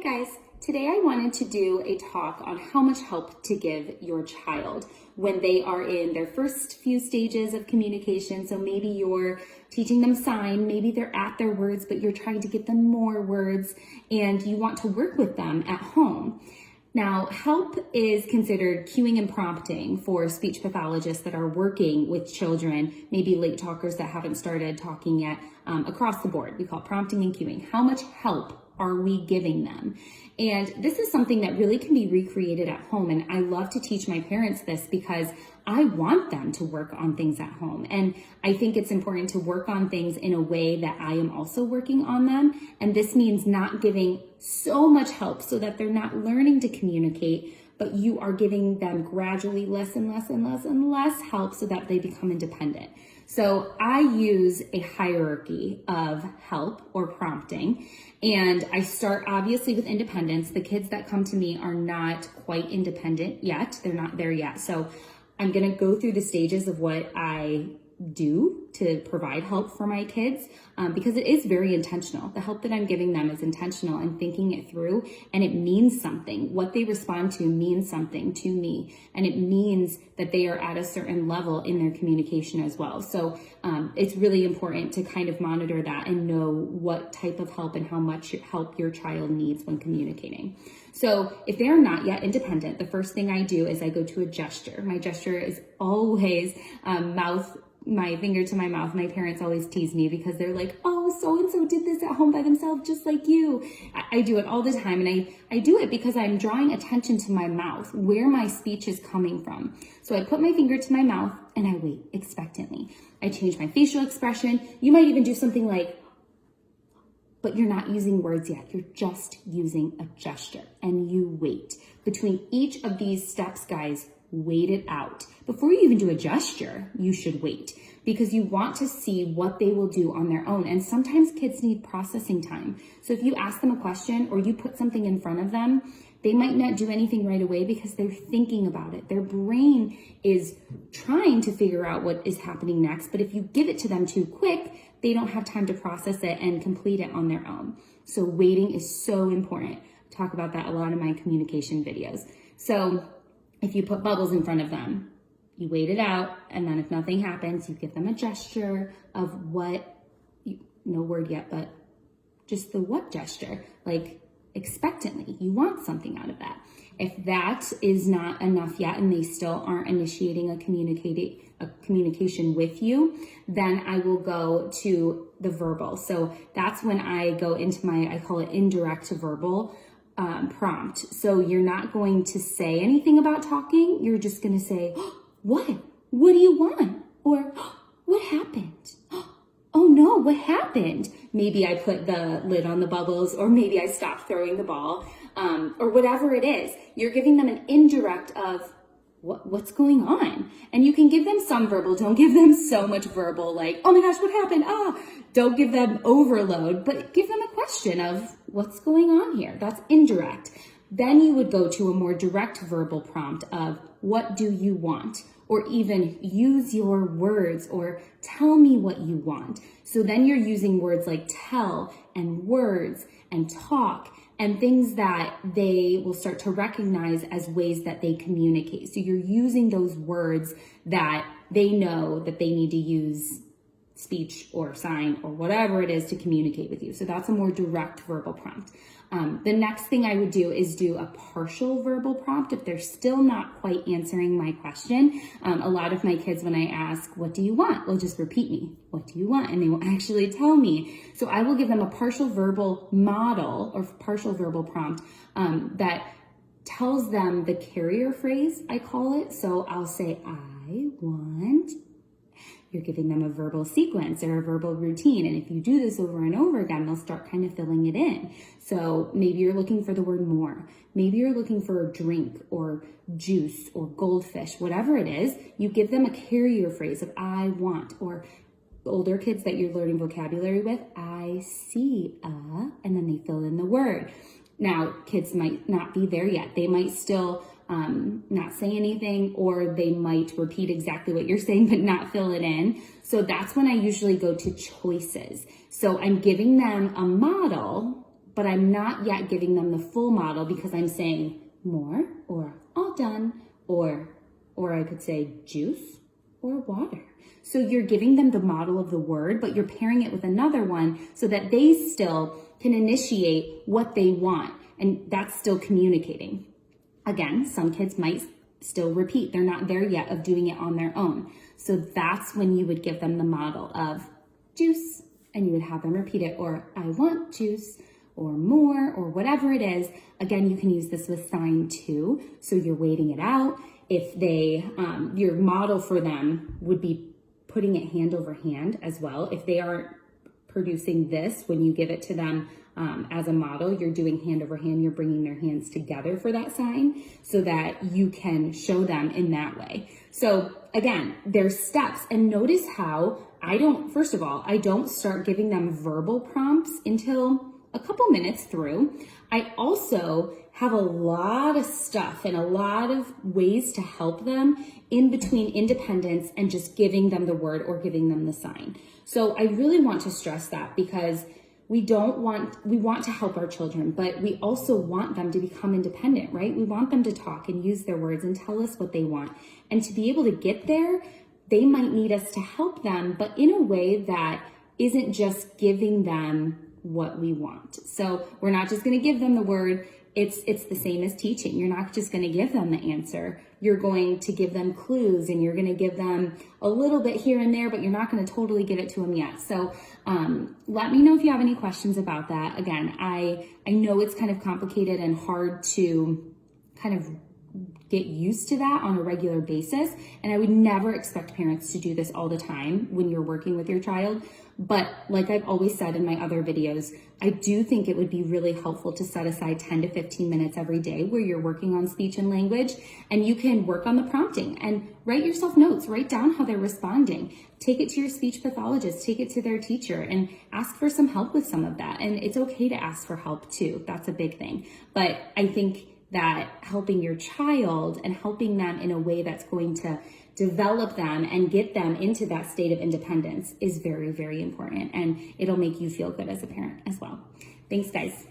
guys, today I wanted to do a talk on how much help to give your child when they are in their first few stages of communication. So maybe you're teaching them sign, maybe they're at their words, but you're trying to get them more words and you want to work with them at home. Now, help is considered cueing and prompting for speech pathologists that are working with children, maybe late talkers that haven't started talking yet, across the board. We call it prompting and cueing. How much help are we giving them? And this is something that really can be recreated at home. And I love to teach my parents this because I want them to work on things at home. And I think it's important to work on things in a way that I am also working on them. And this means not giving so much help so that they're not learning to communicate, but you are giving them gradually less and less and less and less help so that they become independent. So I use a hierarchy of help or prompting, and I start obviously with independence. The kids that come to me are not quite independent yet. They're not there yet. So I'm going to go through the stages of what I do to provide help for my kids because it is very intentional. The help that I'm giving them is intentional and thinking it through, and it means something. What they respond to means something to me, and it means that they are at a certain level in their communication as well. So it's really important to kind of monitor that and know what type of help and how much help your child needs when communicating. So if they are not yet independent, the first thing I do is I go to a gesture. My gesture is always my finger to my mouth. My parents always tease me because they're like, oh, so-and-so did this at home by themselves just like you. I do it all the time, and I do it because I'm drawing attention to my mouth, where my speech is coming from. So I put my finger to my mouth and I wait expectantly. I change my facial expression. You might even do something like, but you're not using words yet. You're just using a gesture, and you wait. Between each of these steps, guys, wait it out. Before you even do a gesture, you should wait because you want to see what they will do on their own. And sometimes kids need processing time. So if you ask them a question or you put something in front of them, they might not do anything right away because they're thinking about it. Their brain is trying to figure out what is happening next. But if you give it to them too quick, they don't have time to process it and complete it on their own. So waiting is so important. I talk about that a lot in my communication videos. So if you put bubbles in front of them, you wait it out, and then if nothing happens, you give them a gesture of what, no word yet, but just the what gesture, like expectantly. You want something out of that. If that is not enough yet and they still aren't initiating a communication with you, then I will go to the verbal. So that's when I go into I call it indirect verbal prompt. So you're not going to say anything about talking. You're just going to say, oh, what do you want? Or oh, what happened? Oh no, what happened? Maybe I put the lid on the bubbles, or maybe I stopped throwing the ball, or whatever it is. You're giving them an indirect of what's going on. And you can give them some verbal. Don't give them so much verbal, like, oh my gosh, what happened? Don't give them overload, but give them a question of what's going on here. That's indirect. Then you would go to a more direct verbal prompt of what do you want? Or even use your words, or tell me what you want. So then you're using words like tell and words and talk and things that they will start to recognize as ways that they communicate. So you're using those words that they know that they need to use speech or sign or whatever it is to communicate with you. So that's a more direct verbal prompt. The next thing I would do is do a partial verbal prompt if they're still not quite answering my question. A lot of my kids, when I ask, what do you want? Will just repeat me, what do you want? And they will actually tell me. So I will give them a partial verbal model or partial verbal prompt that tells them the carrier phrase, I call it. So I'll say, I want. You're giving them a verbal sequence or a verbal routine. And if you do this over and over again, they'll start kind of filling it in. So maybe you're looking for the word more. Maybe you're looking for a drink or juice or goldfish, whatever it is. You give them a carrier phrase of I want, or older kids that you're learning vocabulary with, I see, and then they fill in the word. Now, kids might not be there yet. They might still not say anything, or they might repeat exactly what you're saying but not fill it in. So that's when I usually go to choices. So I'm giving them a model but I'm not yet giving them the full model because I'm saying more or all done, or I could say juice or water. So you're giving them the model of the word, but you're pairing it with another one so that they still can initiate what they want. And that's still communicating. Again, some kids might still repeat. They're not there yet of doing it on their own. So that's when you would give them the model of juice, and you would have them repeat it, or I want juice, or more, or whatever it is. Again, you can use this with sign too. So you're waiting it out. If they, your model for them would be putting it hand over hand as well. If they aren't producing this, when you give it to them as a model, you're doing hand over hand, you're bringing their hands together for that sign so that you can show them in that way. So again, there's steps, and notice how I don't start giving them verbal prompts until a couple minutes through. I also have a lot of stuff and a lot of ways to help them in between independence and just giving them the word or giving them the sign. So I really want to stress that, because we want to help our children, but we also want them to become independent, right? We want them to talk and use their words and tell us what they want. And to be able to get there, they might need us to help them, but in a way that isn't just giving them what we want. So we're not just going to give them the word. It's the same as teaching. You're not just going to give them the answer. You're going to give them clues, and you're going to give them a little bit here and there, but you're not going to totally give it to them yet. So let me know if you have any questions about that. Again, I know it's kind of complicated and hard to kind of get used to that on a regular basis. And I would never expect parents to do this all the time when you're working with your child. But like I've always said in my other videos, I do think it would be really helpful to set aside 10 to 15 minutes every day where you're working on speech and language, and you can work on the prompting and write yourself notes, write down how they're responding, take it to your speech pathologist, take it to their teacher, and ask for some help with some of that. And it's okay to ask for help too. That's a big thing. But I think that helping your child and helping them in a way that's going to develop them and get them into that state of independence is very, very important. And it'll make you feel good as a parent as well. Thanks, guys.